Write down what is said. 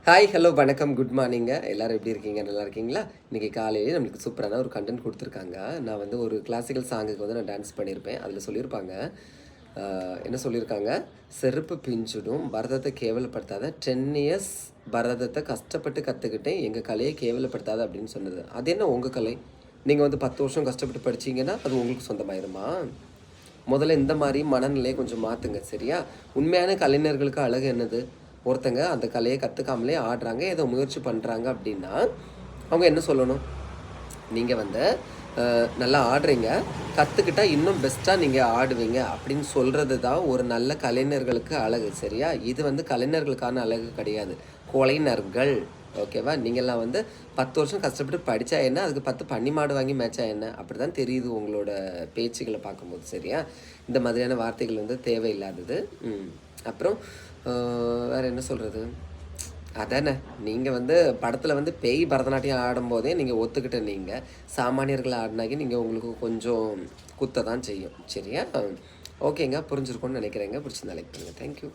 Hi hello வணக்கம் good மார்னிங்க. எல்லோரும் எப்படி இருக்கீங்க? நல்லா இருக்கீங்களா? இன்றைக்கி காலையிலே நம்மளுக்கு சூப்பரான ஒரு கண்டென்ட் கொடுத்துருக்காங்க. நான் வந்து ஒரு கிளாசிக்கல் சாங்குக்கு வந்து நான் டான்ஸ் பண்ணியிருப்பேன். அதில் சொல்லியிருப்பாங்க, என்ன சொல்லியிருக்காங்க, செருப்பு பிஞ்சிடும் பரதத்தை கேவலப்படுத்தாத, 10 இயர்ஸ் பரதத்தை கஷ்டப்பட்டு கற்றுக்கிட்டேன், எங்கள் கலையை கேவலப்படுத்தாத அப்படின்னு சொன்னது. அது என்ன உங்கள் கலை? நீங்கள் வந்து 10 வருஷம் கஷ்டப்பட்டு படிச்சிங்கன்னா அது உங்களுக்கு சொந்தமாயிருமா? முதல்ல இந்த மாதிரி மனநிலையை கொஞ்சம் மாற்றுங்க, சரியா? உண்மையான கலைஞர்களுக்கு அழகு என்னது? ஒருத்தங்க அந்த கலையை கற்றுக்காமலே ஆடுறாங்க, ஏதோ முயற்சி பண்ணுறாங்க அப்படின்னா அவங்க என்ன சொல்லணும்? நீங்கள் வந்து நல்லா ஆடுறீங்க, கற்றுக்கிட்டா இன்னும் பெஸ்ட்டாக நீங்கள் ஆடுவீங்க அப்படின்னு சொல்கிறது தான் ஒரு நல்ல கலைஞர்களுக்கு அழகு, சரியா? இது வந்து கலைஞர்களுக்கான அழகு கிடையாது, கொலைஞர்கள். ஓகேவா? நீங்கள்லாம் வந்து 10 வருஷம் கஷ்டப்பட்டு படித்தா என்ன, அதுக்கு 10 பன்னி மாடு வாங்கி மேய்ச்சா என்ன, அப்படி தான் தெரியுது உங்களோட பேச்சுகளை பார்க்கும்போது, சரியா? இந்த மாதிரியான வார்த்தைகள் வந்து தேவையில்லாதது. அப்புறம் வேறு என்ன சொல்கிறது? அதானே, நீங்கள் வந்து படத்தில் வந்து பேய் பரதநாட்டியம் ஆடும்போதே நீங்கள் ஒத்துக்கிட்ட, நீங்கள் சாமானியர்கள் ஆடினாக்கி நீங்கள் உங்களுக்கு கொஞ்சம் குத்த தான் செய்யும், சரியா? ஓகேங்க, புரிஞ்சிருக்கும்னு நினைக்கிறேங்க. பிடிச்சிருந்தா லைக் பண்ணுங்கள். தேங்க்யூ.